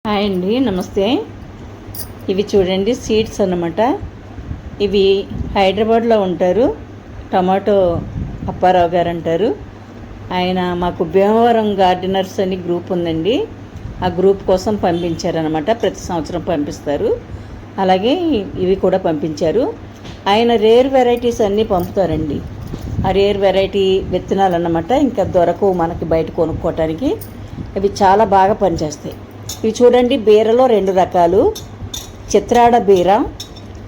Hi అండి, నమస్తే. ఇవి చూడండి సీడ్స్ అన్నమాట. ఇవి హైదరాబాద్లో ఉంటారు. టమాటో అప్పారావు గారు అంటారు. ఆయన మాకు భీమవరం గార్డెనర్స్ అని గ్రూప్ ఉందండి. ఆ గ్రూప్ కోసం పంపించారనమాట. ప్రతి సంవత్సరం పంపిస్తారు. అలాగే ఇవి కూడా పంపించారు. ఆయన రేర్ వెరైటీస్ అన్నీ పంపుతారండి. ఆ రేర్ వెరైటీ విత్తనాలు అన్నమాట. ఇంకా దొరకవు మనకి బయట కొనుక్కోవటానికి. ఇవి చాలా బాగా పనిచేస్తాయి. ఇవి చూడండి, బీరలో 2 రకాలు. చిత్రాడ బీర,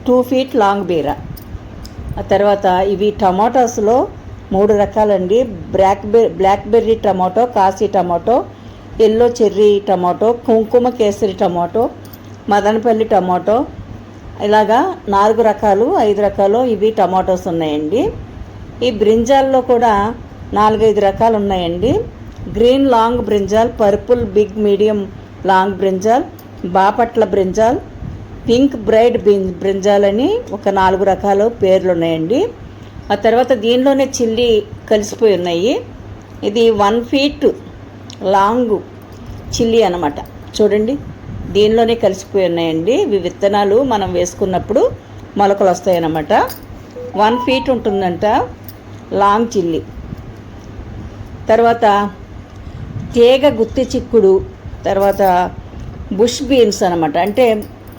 2 feet లాంగ్ బీర. ఆ తర్వాత ఇవి టమాటోస్లో 3 రకాలండి. Blackberry tomato, Kashi tomato, yellow cherry tomato, Kumkuma Kesari tomato, Madanapalle tomato, ఇలాగా 4 రకాలు 5 రకాలు ఇవి టమాటోస్ ఉన్నాయండి. ఈ బ్రింజాల్లో కూడా 4-5 రకాలు ఉన్నాయండి. Green long brinjal, purple big medium long brinjal, Bapatla brinjal, pink bride brinjal అని ఒక 4 రకాల పేర్లు ఉన్నాయండి. ఆ తర్వాత దీనిలోనే చిల్లీ కలిసిపోయి ఉన్నాయి. ఇది 1 feet లాంగ్ చిల్లీ అనమాట. చూడండి, దీనిలోనే కలిసిపోయి ఉన్నాయండి. ఇవి విత్తనాలు మనం వేసుకున్నప్పుడు మొలకలు వస్తాయి అన్నమాట. 1 feet ఉంటుందంట లాంగ్ చిల్లీ. తర్వాత తీగ గుత్తి చిక్కుడు, తర్వాత బుష్ బీన్స్ అనమాట. అంటే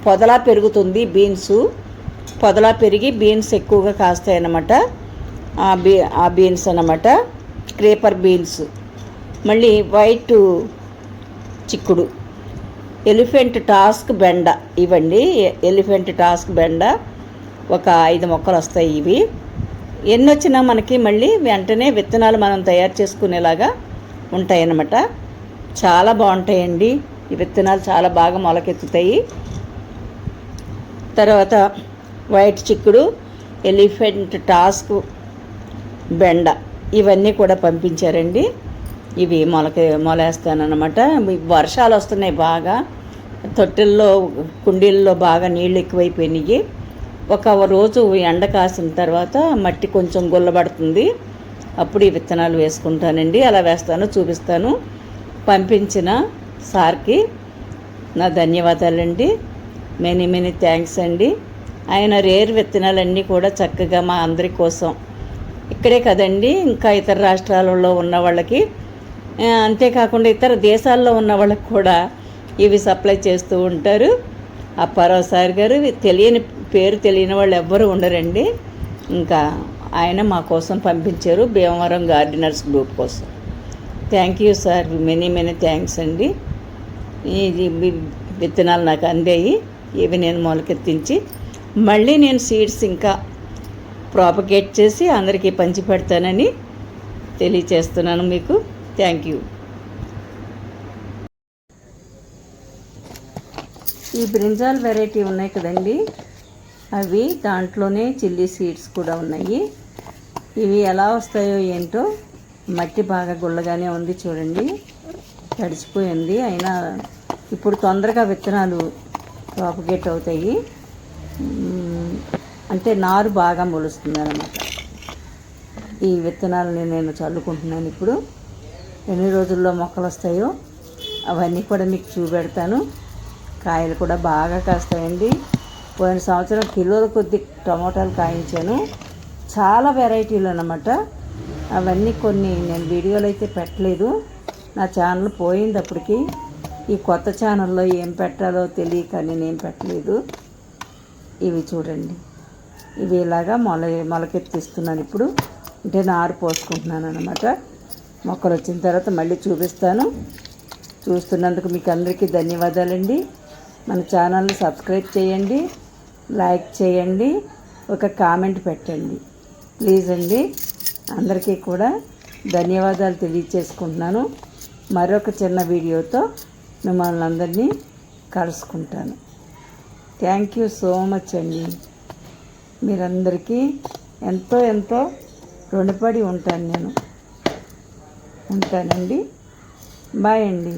పొదలా పెరుగుతుంది బీన్స్. పొదలా పెరిగి బీన్స్ ఎక్కువగా కాస్తాయి అన్నమాట. ఆ బీన్స్ అన్నమాట క్రేపర్ బీన్స్. మళ్ళీ వైట్ చిక్కుడు, ఎలిఫెంట్ టాస్క్ బెండ. ఇవ్వండి ఎలిఫెంట్ టాస్క్ బెండ. ఒక 5 మొక్కలు వస్తాయి. ఇవి ఎన్ని వచ్చినా మనకి మళ్ళీ వెంటనే విత్తనాలు మనం తయారు చేసుకునేలాగా ఉంటాయన్నమాట. చాలా బాగుంటాయండి ఈ విత్తనాలు, చాలా బాగా మొలకెత్తుతాయి. తర్వాత వైట్ చిక్కుడు, ఎలిఫెంట్ టాస్క్ బెండ ఇవన్నీ కూడా పంపించారండి. ఇవి మొలేస్తానన్నమాట. వర్షాలు వస్తున్నాయి బాగా. తొట్టెల్లో కుండీల్లో బాగా నీళ్ళు ఎక్కువైపోయినాయి. ఒక రోజు ఎండ కాసిన తర్వాత మట్టి కొంచెం గుల్లబడుతుంది. అప్పుడు ఈ విత్తనాలు వేసుకుంటానండి. అలా వేస్తాను, చూపిస్తాను. పంపించిన సార్కి నా ధన్యవాదాలండి. మెనీ థ్యాంక్స్ అండి. ఆయన రేర్ విత్తనాలన్నీ కూడా చక్కగా మా అందరి కోసం, ఇక్కడే కదండి ఇంకా ఇతర రాష్ట్రాలలో ఉన్న వాళ్ళకి, అంతేకాకుండా ఇతర దేశాల్లో ఉన్న వాళ్ళకి కూడా ఇవి సప్లై చేస్తూ ఉంటారు. అప్పారావు సార్ గారు పేరు తెలియని వాళ్ళు ఎవ్వరూ ఉండరండి. ఇంకా ఆయన మా కోసం పంపించారు, భీమవరం గార్డెనర్స్ గ్రూప్ కోసం. Thank you sir, many thanks అండి. ఇది విత్తనాలు నాకు అందాయి. ఇవి నేను మొలకెత్తించి మళ్ళీ నేను సీడ్స్ ఇంకా ప్రాపగేట్ చేసి అందరికీ పంచి పెడతానని తెలియచేస్తున్నాను మీకు. Thank you. ఈ బ్రింజాల్ వెరైటీ ఉన్నాయి కదండి, అవి దాంట్లోనే చిల్లీ సీడ్స్ కూడా ఉన్నాయి. ఇవి ఎలా వస్తాయో ఏంటో. మట్టి బాగా గుల్లగానే ఉంది చూడండి, తడిచిపోయింది. అయినా ఇప్పుడు తొందరగా విత్తనాలు ప్రాపగేట్ అవుతాయి. అంటే నారు బాగా మొలుస్తుంది అన్నమాట. ఈ విత్తనాలని నేను చల్లుకుంటున్నాను ఇప్పుడు. ఎన్ని రోజుల్లో మొక్కలు వస్తాయో అవన్నీ కూడా మీకు చూపెడతాను. కాయలు కూడా బాగా కాస్తాయండి. పోయిన సంవత్సరం కిలోల కొద్ది టమోటాలు కాయించాను. చాలా వెరైటీలు అన్నమాట. అవన్నీ కొన్ని నేను వీడియోలు అయితే పెట్టలేదు. నా ఛానల్ పోయింది అప్పటికి. ఈ కొత్త ఛానల్లో ఏం పెట్టాలో తెలియక నేను పెట్టలేదు. ఇవి చూడండి, ఇవి ఇలాగా మొలకెత్తిస్తున్నాను ఇప్పుడు. అంటే నారు పోసుకుంటున్నాను అన్నమాట. మొక్కలు వచ్చిన తర్వాత మళ్ళీ చూపిస్తాను. చూస్తున్నందుకు మీకు అందరికీ ధన్యవాదాలండి. మన ఛానల్ని సబ్స్క్రైబ్ చేయండి, లైక్ చేయండి, ఒక కామెంట్ పెట్టండి ప్లీజ్ అండి. అందరికీ కూడా ధన్యవాదాలు తెలియచేసుకుంటున్నాను. మరొక చిన్న వీడియోతో మిమ్మల్ని అందరినీ కలుసుకుంటాను. థ్యాంక్ యూ సో మచ్ అండి. మీరందరికీ ఎంతో రుణపడి ఉంటానండి. బాయ్ అండి.